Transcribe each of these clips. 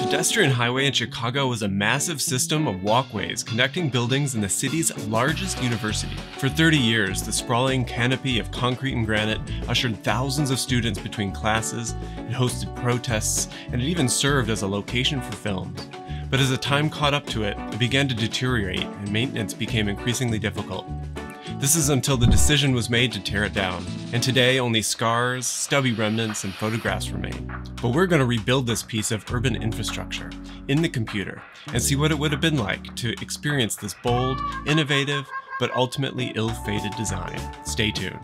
pedestrian highway in Chicago was a massive system of walkways connecting buildings in the city's largest university. For 30 years, the sprawling canopy of concrete and granite ushered thousands of students between classes, it hosted protests, and it even served as a location for films. But as the time caught up to it, it began to deteriorate and maintenance became increasingly difficult. This is until the decision was made to tear it down, and today only scars, stubby remnants, and photographs remain. But we're going to rebuild this piece of urban infrastructure in the computer and see what it would have been like to experience this bold, innovative, but ultimately ill-fated design. Stay tuned.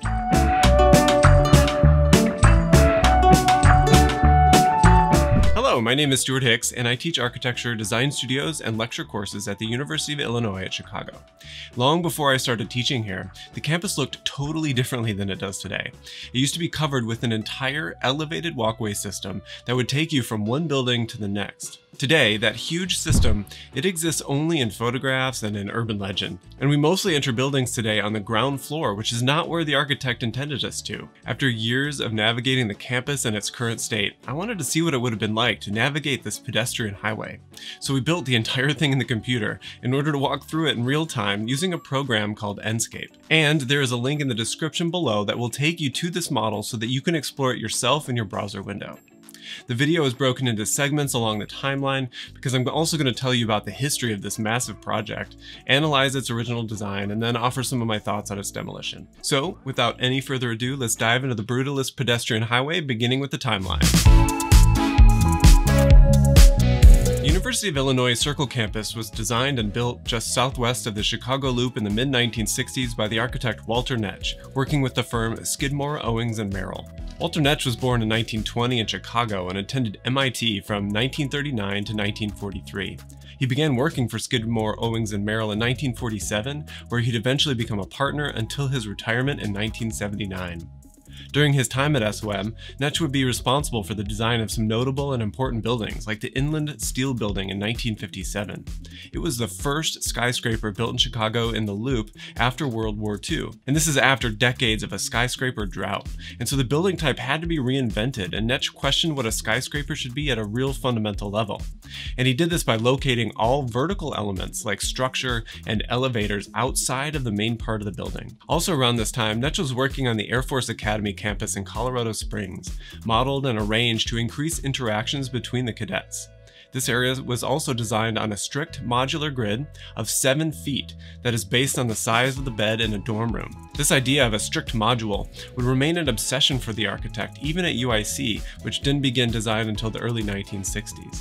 Hello, my name is Stuart Hicks, and I teach architecture, design studios, and lecture courses at the University of Illinois at Chicago. Long before I started teaching here, the campus looked totally differently than it does today. It used to be covered with an entire elevated walkway system that would take you from one building to the next. Today, that huge system, it exists only in photographs and in urban legend. And we mostly enter buildings today on the ground floor, which is not where the architect intended us to. After years of navigating the campus in its current state, I wanted to see what it would have been like to navigate this pedestrian highway. So we built the entire thing in the computer in order to walk through it in real time using a program called Enscape. And there is a link in the description below that will take you to this model so that you can explore it yourself in your browser window. The video is broken into segments along the timeline because I'm also going to tell you about the history of this massive project, analyze its original design, and then offer some of my thoughts on its demolition. So, without any further ado, let's dive into the brutalist pedestrian highway, beginning with the timeline. The University of Illinois Circle Campus was designed and built just southwest of the Chicago Loop in the mid-1960s by the architect Walter Netsch, working with the firm Skidmore, Owings & Merrill. Walter Netsch was born in 1920 in Chicago and attended MIT from 1939 to 1943. He began working for Skidmore, Owings & Merrill in 1947, where he'd eventually become a partner until his retirement in 1979. During his time at SOM, Netsch would be responsible for the design of some notable and important buildings, like the Inland Steel Building in 1957. It was the first skyscraper built in Chicago in the Loop after World War II. And this is after decades of a skyscraper drought. And so the building type had to be reinvented, and Netsch questioned what a skyscraper should be at a real fundamental level. And he did this by locating all vertical elements, like structure and elevators, outside of the main part of the building. Also around this time, Netsch was working on the Air Force Academy campus in Colorado Springs, modeled and arranged to increase interactions between the cadets. This area was also designed on a strict modular grid of 7 feet that is based on the size of the bed in a dorm room. This idea of a strict module would remain an obsession for the architect even at UIC, which didn't begin design until the early 1960s.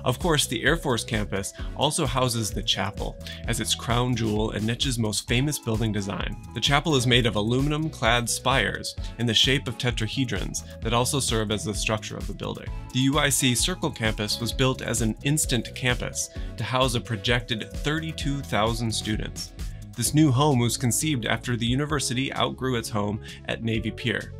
Of course, the Air Force campus also houses the chapel as its crown jewel and Netsch's most famous building design. The chapel is made of aluminum-clad spires in the shape of tetrahedrons that also serve as the structure of the building. The UIC Circle campus was built as an instant campus to house a projected 32,000 students. This new home was conceived after the university outgrew its home at Navy Pier.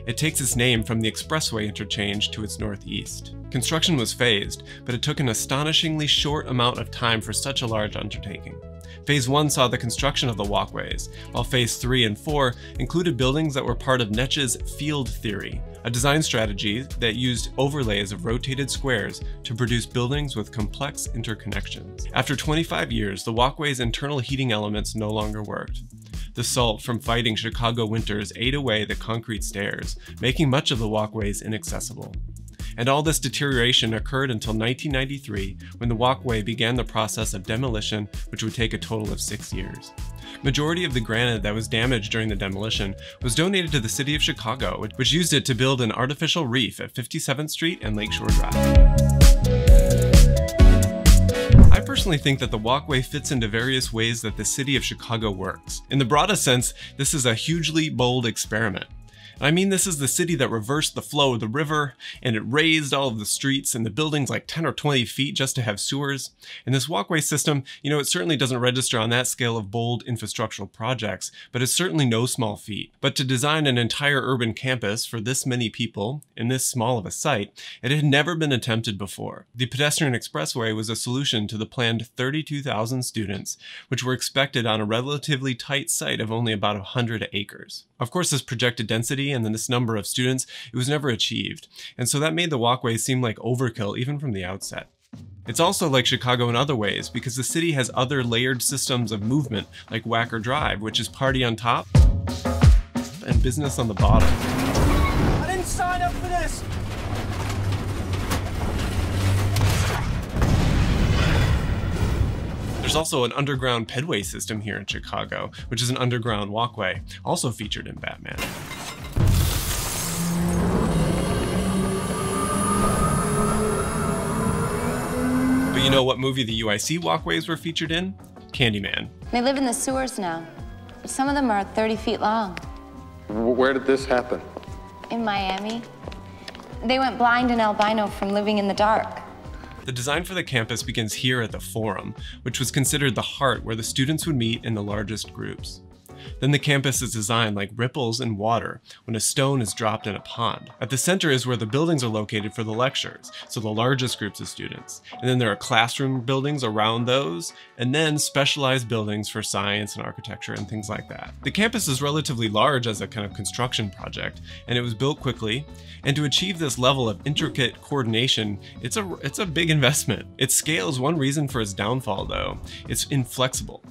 It takes its name from the expressway interchange to its northeast. Construction was phased, but it took an astonishingly short amount of time for such a large undertaking. Phase 1 saw the construction of the walkways, while Phase 3 and 4 included buildings that were part of Netsch's field theory, a design strategy that used overlays of rotated squares to produce buildings with complex interconnections. After 25 years, the walkway's internal heating elements no longer worked. The salt from fighting Chicago winters ate away the concrete stairs, making much of the walkways inaccessible. And all this deterioration occurred until 1993, when the walkway began the process of demolition, which would take a total of 6 years. Majority of the granite that was damaged during the demolition was donated to the city of Chicago, which used it to build an artificial reef at 57th Street and Lakeshore Drive. I personally think that the walkway fits into various ways that the city of Chicago works. In the broadest sense, this is a hugely bold experiment. I mean, this is the city that reversed the flow of the river, and it raised all of the streets and the buildings like 10 or 20 feet just to have sewers. And this walkway system, it certainly doesn't register on that scale of bold infrastructural projects, but it's certainly no small feat. But to design an entire urban campus for this many people in this small of a site, it had never been attempted before. The pedestrian expressway was a solution to the planned 32,000 students, which were expected on a relatively tight site of only about 100 acres. Of course, this projected density and then this number of students, it was never achieved. And so that made the walkway seem like overkill even from the outset. It's also like Chicago in other ways because the city has other layered systems of movement like Wacker Drive, which is party on top and business on the bottom. I didn't sign up for this! There's also an underground pedway system here in Chicago, which is an underground walkway, also featured in Batman. But you know what movie the UIC walkways were featured in? Candyman. They live in the sewers now. Some of them are 30 feet long. Where did this happen? In Miami. They went blind and albino from living in the dark. The design for the campus begins here at the Forum, which was considered the heart where the students would meet in the largest groups. Then the campus is designed like ripples in water when a stone is dropped in a pond. At the center is where the buildings are located for the lectures, so the largest groups of students. And then there are classroom buildings around those, and then specialized buildings for science and architecture and things like that. The campus is relatively large as a kind of construction project, and it was built quickly. And to achieve this level of intricate coordination, it's a big investment. Its scale is one reason for its downfall though. It's inflexible.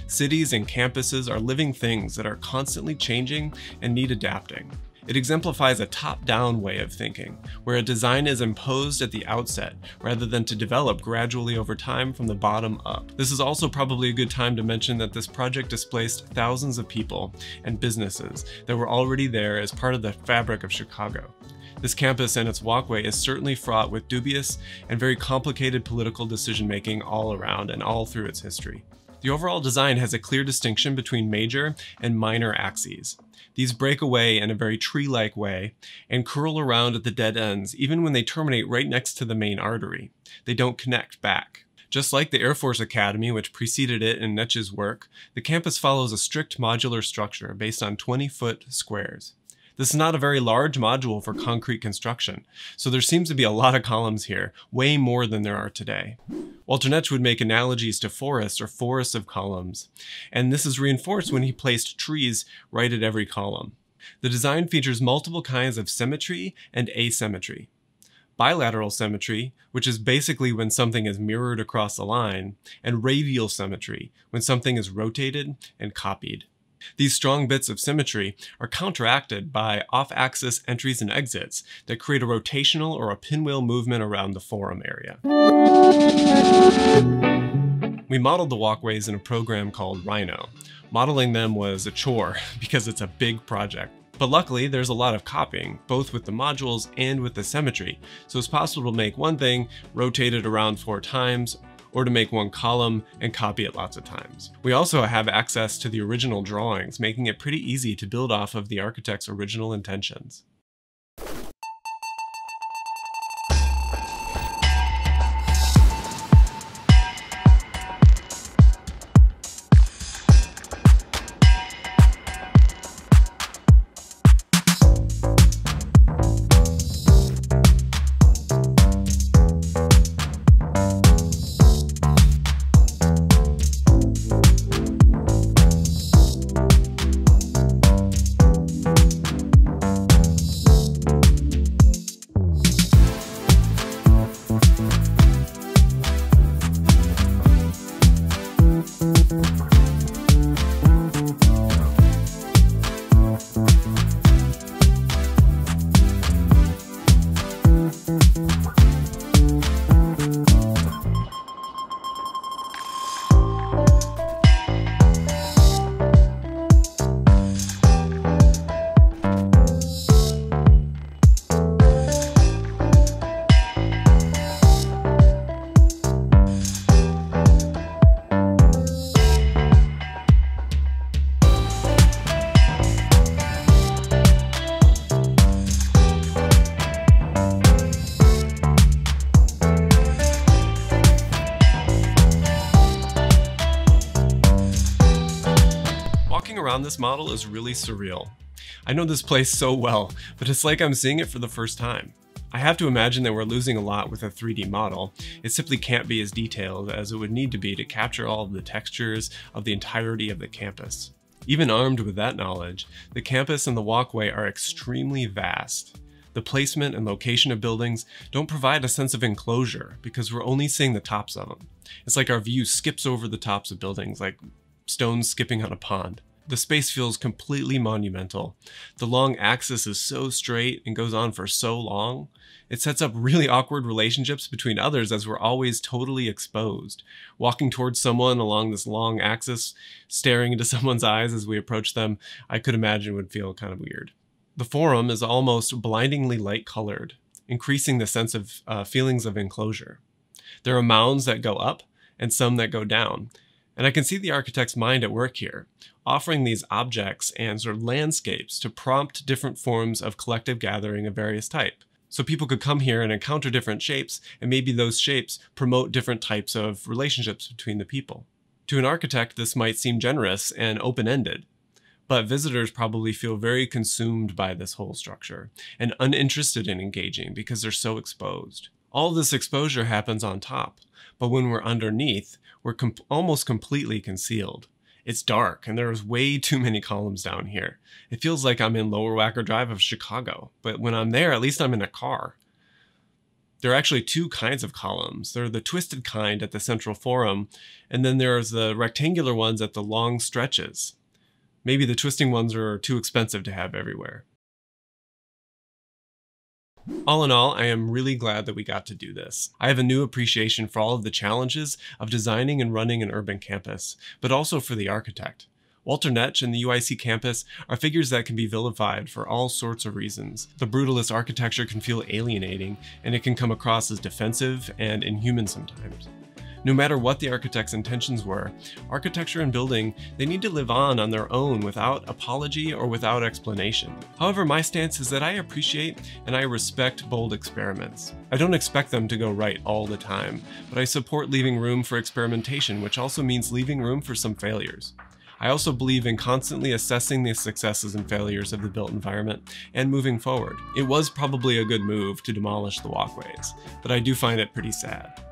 Cities and campuses are living things that are constantly changing and need adapting. It exemplifies a top-down way of thinking, where a design is imposed at the outset, rather than to develop gradually over time from the bottom up. This is also probably a good time to mention that this project displaced thousands of people and businesses that were already there as part of the fabric of Chicago. This campus and its walkway is certainly fraught with dubious and very complicated political decision-making all around and all through its history. The overall design has a clear distinction between major and minor axes. These break away in a very tree-like way and curl around at the dead ends even when they terminate right next to the main artery. They don't connect back. Just like the Air Force Academy, which preceded it in Netsch's work, the campus follows a strict modular structure based on 20-foot squares. This is not a very large module for concrete construction, so there seems to be a lot of columns here, way more than there are today. Walter Netsch would make analogies to forests or forests of columns, and this is reinforced when he placed trees right at every column. The design features multiple kinds of symmetry and asymmetry. Bilateral symmetry, which is basically when something is mirrored across a line, and radial symmetry, when something is rotated and copied. These strong bits of symmetry are counteracted by off-axis entries and exits that create a rotational or a pinwheel movement around the Forum area. We modeled the walkways in a program called Rhino. Modeling them was a chore because it's a big project. But luckily, there's a lot of copying, both with the modules and with the symmetry, so it's possible to make one thing, rotate it around 4 times, or to make one column and copy it lots of times. We also have access to the original drawings, making it pretty easy to build off of the architect's original intentions. Around this model is really surreal. I know this place so well, but it's like I'm seeing it for the first time. I have to imagine that we're losing a lot with a 3D model. It simply can't be as detailed as it would need to be to capture all of the textures of the entirety of the campus. Even armed with that knowledge, the campus and the walkway are extremely vast. The placement and location of buildings don't provide a sense of enclosure because we're only seeing the tops of them. It's like our view skips over the tops of buildings, like stones skipping on a pond. The space feels completely monumental. The long axis is so straight and goes on for so long. It sets up really awkward relationships between others as we're always totally exposed. Walking towards someone along this long axis, staring into someone's eyes as we approach them, I could imagine would feel kind of weird. The Forum is almost blindingly light-colored, increasing the sense of feelings of enclosure. There are mounds that go up and some that go down, and I can see the architect's mind at work here, offering these objects and sort of landscapes to prompt different forms of collective gathering of various type. So people could come here and encounter different shapes, and maybe those shapes promote different types of relationships between the people. To an architect, this might seem generous and open-ended, but visitors probably feel very consumed by this whole structure and uninterested in engaging because they're so exposed. All this exposure happens on top, but when we're underneath, we're almost completely concealed. It's dark and there's way too many columns down here. It feels like I'm in Lower Wacker Drive of Chicago, but when I'm there, at least I'm in a car. There are actually two kinds of columns. There are the twisted kind at the central forum, and then there's the rectangular ones at the long stretches. Maybe the twisting ones are too expensive to have everywhere. All in all, I am really glad that we got to do this. I have a new appreciation for all of the challenges of designing and running an urban campus, but also for the architect. Walter Netsch and the UIC campus are figures that can be vilified for all sorts of reasons. The brutalist architecture can feel alienating, and it can come across as defensive and inhuman sometimes. No matter what the architect's intentions were, architecture and building, they need to live on their own without apology or without explanation. However, my stance is that I appreciate and I respect bold experiments. I don't expect them to go right all the time, but I support leaving room for experimentation, which also means leaving room for some failures. I also believe in constantly assessing the successes and failures of the built environment and moving forward. It was probably a good move to demolish the walkways, but I do find it pretty sad.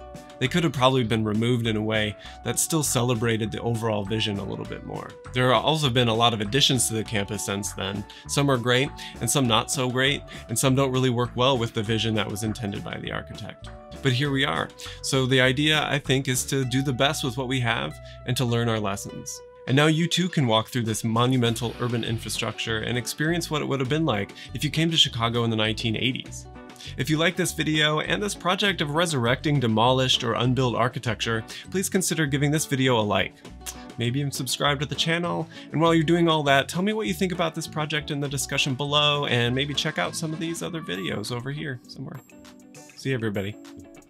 They could have probably been removed in a way that still celebrated the overall vision a little bit more. There have also been a lot of additions to the campus since then. Some are great and some not so great, and some don't really work well with the vision that was intended by the architect. But here we are. So the idea, I think, is to do the best with what we have and to learn our lessons. And now you too can walk through this monumental urban infrastructure and experience what it would have been like if you came to Chicago in the 1980s. If you like this video and this project of resurrecting demolished or unbuilt architecture, please consider giving this video a like. Maybe even subscribe to the channel, and while you're doing all that, tell me what you think about this project in the discussion below, and maybe check out some of these other videos over here somewhere. See you, everybody.